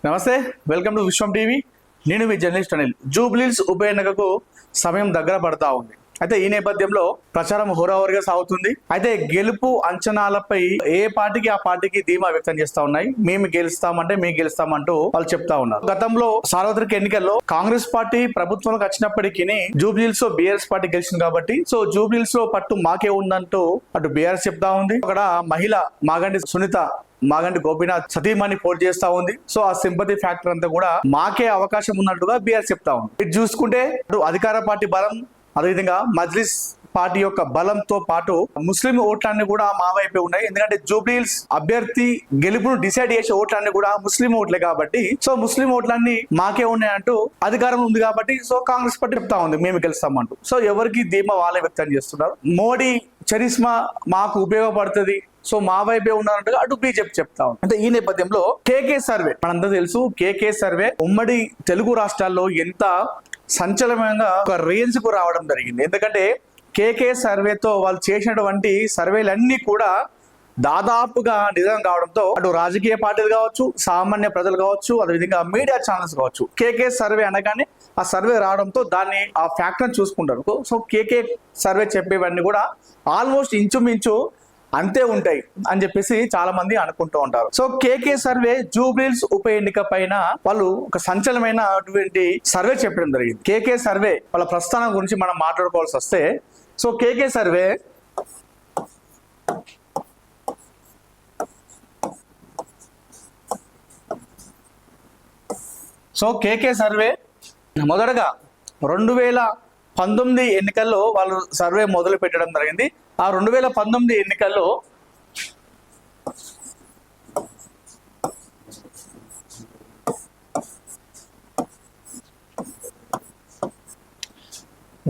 నమస్తే, welcome to Vishwam TV. నేను మీ journalist Anil. Jubilee Hills ఉప ఎన్నికకు సమయం దగ్గర పడతా ఉంది. అయితే ఈ నేపథ్యంలో ప్రచారం హోరాహోరీగా సాగుతుంది. అయితే గెలుపు అంచనాలపై ఏ పార్టీకి ఆ పార్టీకి ధీమా వ్యక్తం చేస్తా ఉన్నాయి. మేము గెలుస్తామంటూ వాళ్ళు చెప్తా ఉన్నారు. గతంలో సార్వత్రిక ఎన్నికల్లో కాంగ్రెస్ పార్టీ ప్రభుత్వంలోకి వచ్చినప్పటికీ జూబ్లీహిల్స్ లో బీఆర్ఎస్ పార్టీ గెలిచింది కాబట్టి సో జూబ్లీహిల్స్ లో పట్టు మాకే ఉందంటూ అటు బీఆర్ఎస్ చెప్తా ఉంది. అక్కడ మహిళ మాగంటి గోపీనాథ్ సతీమణి పోటీ చేస్తా ఉంది. సో ఆ సింపతి ఫ్యాక్టర్ అంతా కూడా మాకే అవకాశం ఉన్నట్టుగా బీఆర్ఎస్ చెప్తా ఉంది. ఇది చూసుకుంటే అధికార పార్టీ బలం, అదేవిధంగా మజ్లిస్ పార్టీ యొక్క బలంతో పాటు ముస్లిం ఓట్లన్నీ కూడా మా వైపే ఉన్నాయి. ఎందుకంటే జూబ్లీహిల్స్ అభ్యర్థి గెలుపును డిసైడ్ చేసే ఓట్లన్నీ కూడా ముస్లిం ఓట్లే కాబట్టి సో ముస్లిం ఓట్లన్నీ మాకే ఉన్నాయంటూ అధికారం ఉంది కాబట్టి సో కాంగ్రెస్ పార్టీ చెప్తా ఉంది మేము గెలుస్తామంటూ. సో ఎవరికి ధీమా వాళ్ళే వ్యక్తం చేస్తున్నారు. మోడీ చరిస్మా మాకు ఉపయోగపడుతుంది, సో మా వైపే ఉన్నారంటే అటు బీజేపీ చెప్తా ఉంది. అంటే ఈ నేపథ్యంలో కేకే సర్వే మనందరూ తెలుసు. కేకే సర్వే ఉమ్మడి తెలుగు రాష్ట్రాల్లో ఎంత సంచలనంగా ఒక రేంజ్ కు రావడం జరిగింది. ఎందుకంటే కేకే సర్వేతో వాళ్ళు చేసినటువంటి సర్వేలన్నీ కూడా దాదాపుగా నిజం కావడంతో అటు రాజకీయ పార్టీలు కావచ్చు, సామాన్య ప్రజలు కావచ్చు, అదేవిధంగా మీడియా ఛానల్స్ కావచ్చు, కేకే సర్వే అనగానే ఆ సర్వే రావడంతో దాన్ని ఆ ఫ్యాక్టర్ని చూసుకుంటారు. సో కేకే సర్వే చెప్పేవన్నీ కూడా ఆల్మోస్ట్ ఇంచుమించు అంతే ఉంటాయి అని చెప్పేసి చాలా మంది అనుకుంటూ ఉంటారు. సో కేకే సర్వే జూబ్లీహిల్స్ ఉప ఎన్నిక పైన వాళ్ళు ఒక సంచలనమైనటువంటి సర్వే చెప్పడం జరిగింది. కేకే సర్వే వాళ్ళ ప్రస్థానం గురించి మనం మాట్లాడుకోవాల్సి వస్తే సో కేకే సర్వే మొదటగా 2019 ఎన్నికల్లో వాళ్ళు సర్వే మొదలు పెట్టడం జరిగింది. ఆ 2019 ఎన్నికల్లో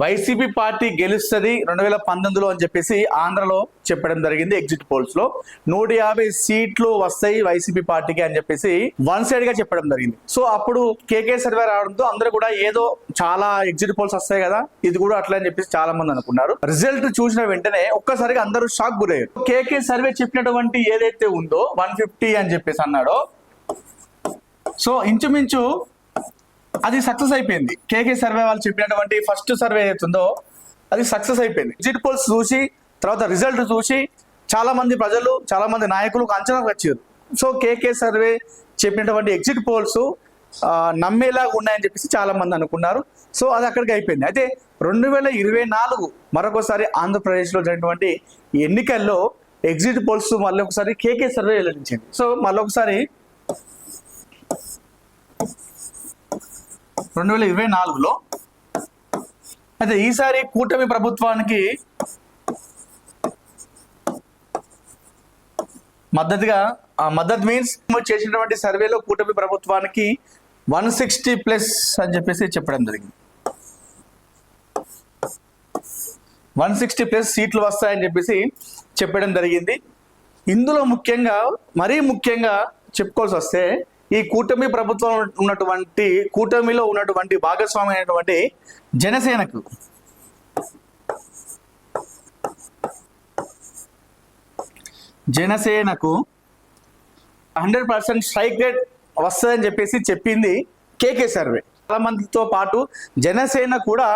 వైసీపీ పార్టీ గెలుస్తుంది 2019లో అని చెప్పేసి ఆంధ్రలో చెప్పడం జరిగింది. ఎగ్జిట్ పోల్స్ లో 150 సీట్లు వస్తాయి వైసీపీ పార్టీకి అని చెప్పేసి వన్ సైడ్ గా చెప్పడం జరిగింది. సో అప్పుడు కేకే సర్వే రావడంతో అందరూ కూడా ఏదో చాలా ఎగ్జిట్ పోల్స్ వస్తాయి కదా, ఇది కూడా అట్లా అని చెప్పేసి చాలా మంది అనుకున్నారు. రిజల్ట్ చూసిన వెంటనే ఒక్కసారిగా అందరూ షాక్ గురయ్యారు. కేకే సర్వే చెప్పినటువంటి ఏదైతే ఉందో 150 అని చెప్పేసి అన్నాడో సో ఇంచుమించు అది సక్సెస్ అయిపోయింది. కేకే సర్వే వాళ్ళు చెప్పినటువంటి ఫస్ట్ సర్వే ఏదైతుందో అది సక్సెస్ అయిపోయింది. ఎగ్జిట్ పోల్స్ చూసి తర్వాత రిజల్ట్ చూసి చాలా మంది ప్రజలు, చాలా మంది నాయకులు అంచనా వచ్చారు. సో కేకే సర్వే చెప్పినటువంటి ఎగ్జిట్ పోల్స్ నమ్మేలాగా ఉన్నాయని చెప్పేసి చాలా మంది అనుకున్నారు. సో అది అక్కడికి అయిపోయింది. అయితే 2024 మరొకసారి ఆంధ్రప్రదేశ్లో జరిగినటువంటి ఎన్నికల్లో ఎగ్జిట్ పోల్స్ మళ్ళీ ఒకసారి కేకే సర్వే వెల్లడించింది. సో మళ్ళీ ఒకసారి 2024లో అయితే ఈసారి కూటమి ప్రభుత్వానికి మద్దతు మీన్స్ చేసినటువంటి సర్వేలో కూటమి ప్రభుత్వానికి 160+ అని చెప్పేసి చెప్పడం జరిగింది. 160+ సీట్లు వస్తాయని చెప్పేసి చెప్పడం జరిగింది. ఇందులో మరీ ముఖ్యంగా చెప్పుకోవాల్సి వస్తే ఈ కూటమి ప్రభుత్వం కూటమిలో ఉన్నటువంటి భాగస్వామి అయినటువంటి జనసేనకు 100% స్ట్రైక్ రేట్ వస్తుందని చెప్పేసి చెప్పింది కేకే సర్వే. చాలా మందితో పాటు జనసేన కూడా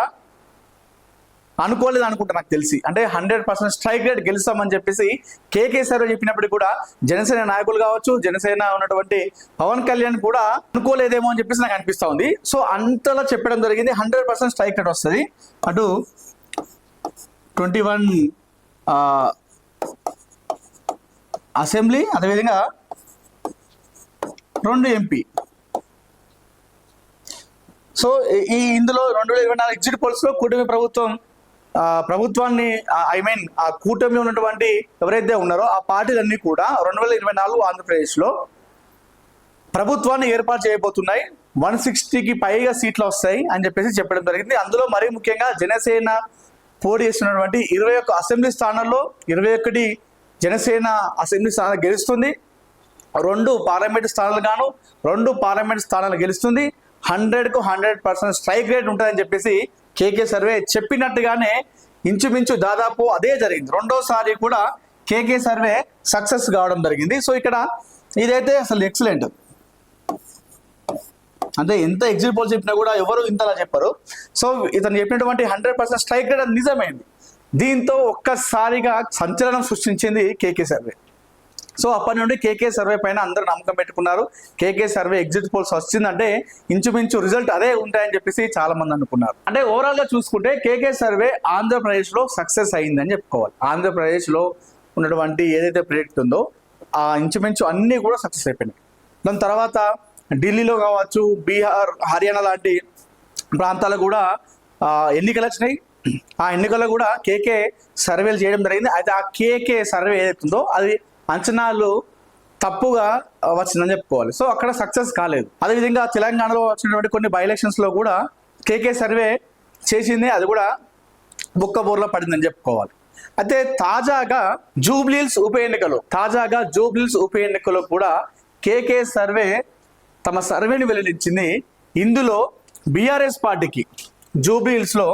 అనుకోలేదు అనుకుంటా నాకు తెలిసి. అంటే 100% స్ట్రైక్ రేట్ గెలుస్తామని చెప్పేసి కేకే సర్వే చెప్పినప్పటికీ కూడా జనసేన నాయకులు కావచ్చు, జనసేన ఉన్నటువంటి పవన్ కళ్యాణ్ కూడా అనుకోలేదేమో అని చెప్పేసి నాకు అనిపిస్తా ఉంది. సో అంతలా చెప్పడం జరిగింది. 100% స్ట్రైక్ రేట్ వస్తుంది. అటు 21 అసెంబ్లీ, అదేవిధంగా 2 ఎంపీ. సో ఇందులో 2024 ఎగ్జిట్ పోల్స్ లో కూటమి ప్రభుత్వాన్ని ఆ కూటమిలో ఉన్నటువంటి ఎవరైతే ఉన్నారో ఆ పార్టీలన్నీ కూడా 2024 ఆంధ్రప్రదేశ్లో ప్రభుత్వాన్ని ఏర్పాటు చేయబోతున్నాయి. 160కి పైగా సీట్లు వస్తాయి అని చెప్పేసి చెప్పడం జరిగింది. అందులో మరీ ముఖ్యంగా జనసేన పోటీ చేస్తున్నటువంటి 21 అసెంబ్లీ స్థానాల్లో 21 జనసేన అసెంబ్లీ స్థానాలు గెలుస్తుంది. 2 పార్లమెంట్ స్థానాలు గాను 2 పార్లమెంట్ స్థానాలు గెలుస్తుంది. 100కు 100% స్ట్రైక్ రేట్ ఉంటుందని చెప్పేసి కేకే సర్వే చెప్పినట్టుగానే ఇంచుమించు దాదాపు అదే జరిగింది. రెండోసారి కూడా కేకే సర్వే సక్సెస్ కావడం జరిగింది. సో ఇక్కడ ఇదైతే అసలు ఎక్సలెంట్. అంటే ఎంత ఎగ్జిట్ పోల్ చెప్పినా కూడా ఎవరు ఇంతలా చెప్పరు. సో ఇతను చెప్పినటువంటి 100% స్ట్రైక్ రేట్ నిజమైంది. దీంతో ఒక్కసారిగా సంచలనం సృష్టించింది కేకే సర్వే. సో అప్పటి నుండి కేకే సర్వే పైన అందరూ నమ్మకం పెట్టుకున్నారు. కేకే సర్వే ఎగ్జిట్ పోల్స్ వచ్చిందంటే ఇంచుమించు రిజల్ట్ అదే ఉంటాయని చెప్పేసి చాలా మంది అనుకున్నారు. అంటే ఓవరాల్ గా చూసుకుంటే కేకే సర్వే ఆంధ్రప్రదేశ్ లో సక్సెస్ అయిందని చెప్పుకోవాలి. ఆంధ్రప్రదేశ్ లో ఉన్నటువంటి ఏదైతే ప్రెడిక్ట్ ఉందో ఆ ఇంచుమించు అన్ని కూడా సక్సెస్ అయిపోయినాయి. దాని తర్వాత ఢిల్లీలో కావచ్చు, బీహార్, హర్యానా లాంటి ప్రాంతాలు కూడా ఎన్నికలు వచ్చినాయి. ఆ ఎన్నికల్లో కూడా కేకే సర్వేలు చేయడం జరిగింది. అయితే ఆ కేకే సర్వే ఏదైతుందో అది అంచనాలు తప్పుగా వచ్చిందని చెప్పుకోవాలి. సో అక్కడ సక్సెస్ కాలేదు. అదేవిధంగా తెలంగాణలో వచ్చినటువంటి కొన్ని బై ఎలక్షన్స్ లో కూడా కేకే సర్వే చేసింది, అది కూడా బుక్కబోర్లో పడిందని చెప్పుకోవాలి. అయితే తాజాగా జూబ్లీహిల్స్ ఉప ఎన్నికలో కూడా కేకే సర్వే తమ సర్వేని వెల్లడించింది. ఇందులో బీఆర్ఎస్ పార్టీకి జూబ్లీహిల్స్ లో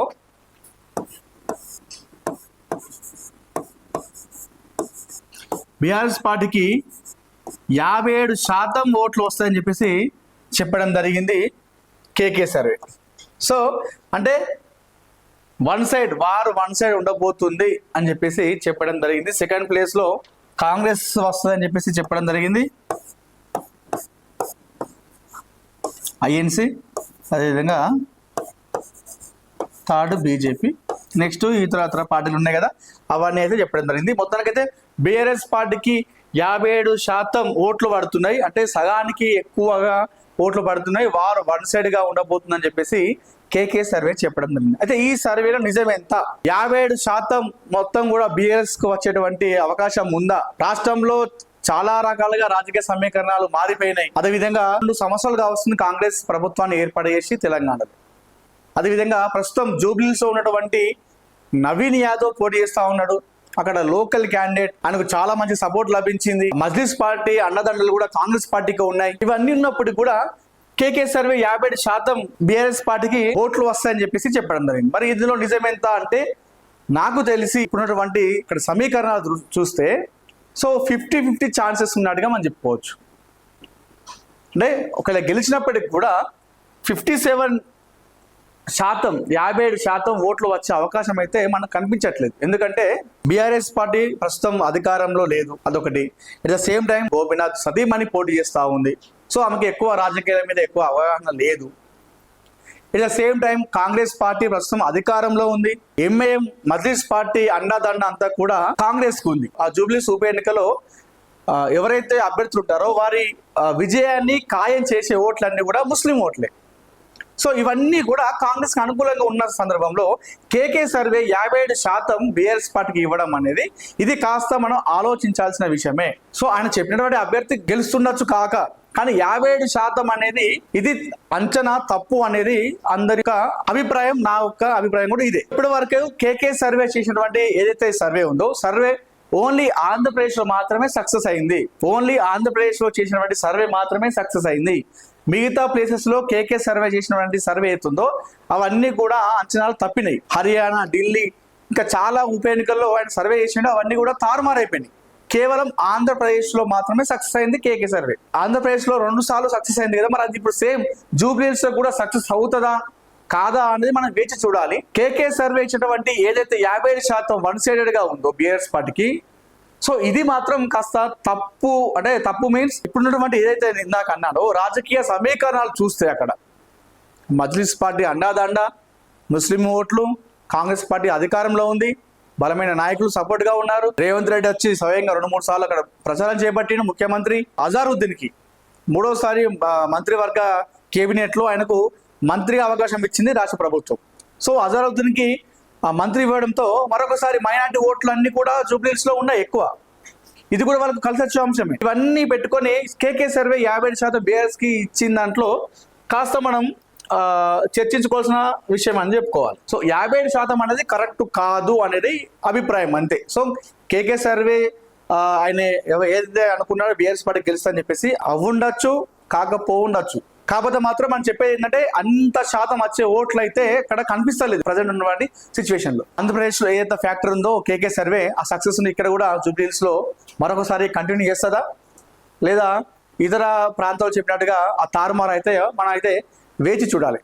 బీఆర్ఎస్ పార్టీకి 57% ఓట్లు వస్తాయని చెప్పేసి చెప్పడం జరిగింది కేకే సర్వే. సో అంటే వన్ సైడ్ ఉండబోతుంది అని చెప్పేసి చెప్పడం జరిగింది. సెకండ్ ప్లేస్ లో కాంగ్రెస్ వస్తుందని చెప్పేసి చెప్పడం జరిగింది, ఐఎన్సి, అదేవిధంగా థర్డ్ బీజేపీ, నెక్స్ట్ ఇతర పార్టీలు ఉన్నాయి కదా అవన్నీ అయితే చెప్పడం జరిగింది. మొత్తానికైతే బీఆర్ఎస్ పార్టీకి 57% ఓట్లు పడుతున్నాయి, అంటే సగానికి ఎక్కువగా ఓట్లు పడుతున్నాయి, వారు వన్ సైడ్ గా ఉండబోతుందని చెప్పేసి కేకే సర్వే చెప్పడం జరిగింది. అయితే ఈ సర్వేలో నిజం ఎంత? 57% మొత్తం కూడా బీఆర్ఎస్ కు వచ్చేటువంటి అవకాశం ఉందా? రాష్ట్రంలో చాలా రకాలుగా రాజకీయ సమీకరణాలు మారిపోయినాయి. అదేవిధంగా 2 సంవత్సరాలుగా వస్తుంది కాంగ్రెస్ ప్రభుత్వాన్ని ఏర్పాటు చేసి తెలంగాణలో. అదేవిధంగా ప్రస్తుతం జూబ్లీహిల్స్ లో ఉన్నటువంటి నవీన్ యాదవ్ పోటీ చేస్తా ఉన్నాడు. అక్కడ లోకల్ క్యాండిడేట్, ఆయనకు చాలా మంచి సపోర్ట్ లభించింది. మజ్లిస్ పార్టీ అండదండలు కూడా కాంగ్రెస్ పార్టీకి ఉన్నాయి. ఇవన్నీ ఉన్నప్పటికీ కూడా కేకే సర్వే 57% బీఆర్ఎస్ పార్టీకి ఓట్లు వస్తాయని చెప్పేసి చెప్పడం జరిగింది. మరి ఇందులో నిజమెంత అంటే నాకు తెలిసి ఇప్పుడున్నటువంటి ఇక్కడ సమీకరణాలు చూస్తే సో 50-50 ఛాన్సెస్ ఉన్నట్టుగా మనం చెప్పుకోవచ్చు. అంటే ఒకవేళ గెలిచినప్పటికి కూడా 57% ఓట్లు వచ్చే అవకాశం అయితే మనకు కనిపించట్లేదు. ఎందుకంటే బీఆర్ఎస్ పార్టీ ప్రస్తుతం అధికారంలో లేదు, అదొకటి. At the same time Gopinath సతీమణి పోటీ చేస్తూ ఉంది. సో ఆమెకి ఎక్కువ రాజకీయాల మీద ఎక్కువ అవగాహన లేదు. At the same time Congress party ప్రస్తుతం అధికారంలో ఉంది. ఎంఐఎం మజ్లిస్ పార్టీ అండదండ అంతా కూడా కాంగ్రెస్ కు ఉంది. ఆ జూబ్లీహిల్స్ ఉప ఎన్నికలో ఎవరైతే అభ్యర్థులు ఉంటారో వారి విజయాన్ని ఖాయం చేసే ఓట్లన్నీ కూడా ముస్లిం ఓట్లే. సో ఇవన్నీ కూడా కాంగ్రెస్ కి అనుకూలంగా ఉన్న సందర్భంలో కేకే సర్వే 57% బీఆర్ఎస్ పార్టీకి ఇవ్వడం అనేది ఇది కాస్త మనం ఆలోచించాల్సిన విషయమే. సో ఆయన చెప్పినటువంటి అభ్యర్థి గెలుస్తుండొచ్చు కానీ 57% అనేది ఇది అంచనా తప్పు అనేది అందరి అభిప్రాయం. నా యొక్క అభిప్రాయం కూడా ఇదే. ఇప్పటి వరకు కేకే సర్వే చేసినటువంటి ఏదైతే సర్వే ఉందో సర్వే ఓన్లీ ఆంధ్రప్రదేశ్ లో మాత్రమే సక్సెస్ అయింది. మిగతా ప్లేసెస్ లో కేకే సర్వే చేసినటువంటి సర్వే అవుతుందో అవన్నీ కూడా అంచనాలు తప్పినాయి. హర్యానా, ఢిల్లీ, ఇంకా చాలా ఉప ఎన్నికల్లో ఆయన సర్వే చేసిండో అవన్నీ కూడా తారుమారైపోయినాయి. కేవలం ఆంధ్రప్రదేశ్ లో మాత్రమే సక్సెస్ అయింది కేకే సర్వే. ఆంధ్రప్రదేశ్ లో 2 సార్లు సక్సెస్ అయింది కదా, మరి అది ఇప్పుడు సేమ్ జూబ్లీహిల్స్ లో కూడా సక్సెస్ అవుతుందా కాదా అనేది మనం వేచి చూడాలి. కేకే సర్వే ఇచ్చినటువంటి ఏదైతే 57% వన్ సైడెడ్ గా ఉందో బీఆర్ఎస్ పార్టీకి, సో ఇది మాత్రం కాస్త తప్పు. అంటే తప్పు మీన్స్ ఇప్పుడున్నటువంటి ఏదైతే ఇందాక అన్నాడో రాజకీయ సమీకరణాలు చూస్తే అక్కడ మజ్లిస్ పార్టీ అండాదండ, ముస్లిం ఓట్లు, కాంగ్రెస్ పార్టీ అధికారంలో ఉంది, బలమైన నాయకులు సపోర్ట్ గా ఉన్నారు. రేవంత్ రెడ్డి వచ్చి స్వయంగా 2-3 సార్లు అక్కడ ప్రచారం చేపట్టిన ముఖ్యమంత్రి. అజారుద్దీన్ కి 3వసారి మంత్రివర్గ కేబినెట్ లో ఆయనకు మంత్రి అవకాశం ఇచ్చింది రాష్ట్ర ప్రభుత్వం. సో అజారుద్దీన్ కి మంత్రి ఇవ్వడంతో మరొకసారి మైనార్టీ ఓట్లు అన్ని కూడా జూబ్లీహిల్స్ లో ఉన్నాయి ఎక్కువ. ఇది కూడా వాళ్ళకు కలిసి వచ్చే అంశమే. ఇవన్నీ పెట్టుకొని కేకే సర్వే 57% బీఆర్ఎస్ కి ఇచ్చిన దాంట్లో కాస్త మనం చర్చించుకోవాల్సిన విషయం అని చెప్పుకోవాలి. సో 57% అనేది కరెక్ట్ కాదు అనేది అభిప్రాయం అంతే. సో కేకే సర్వే ఆయన ఏదైతే అనుకున్నాడో బీఆర్ఎస్ పార్టీ గెలుస్తా అని చెప్పేసి అవ్వుండొచ్చు, కాకపోవచ్చు. కాకపోతే మాత్రం మనం చెప్పేది ఏంటంటే అంత శాతం వచ్చే ఓట్లు అయితే ఇక్కడ కనిపిస్తలేదు ప్రజెంట్ ఉన్నటువంటి సిచ్యువేషన్ లో. ఆంధ్రప్రదేశ్ లో ఏదైతే ఫ్యాక్టర్ ఉందో కేకే సర్వే ఆ సక్సెస్ ని ఇక్కడ కూడా జూబ్లీహిల్స్ లో మరొకసారి కంటిన్యూ చేస్తుందా లేదా ఇతర ప్రాంతాలు చెప్పినట్టుగా ఆ తారుమారు అయితే మనం అయితే వేచి చూడాలి.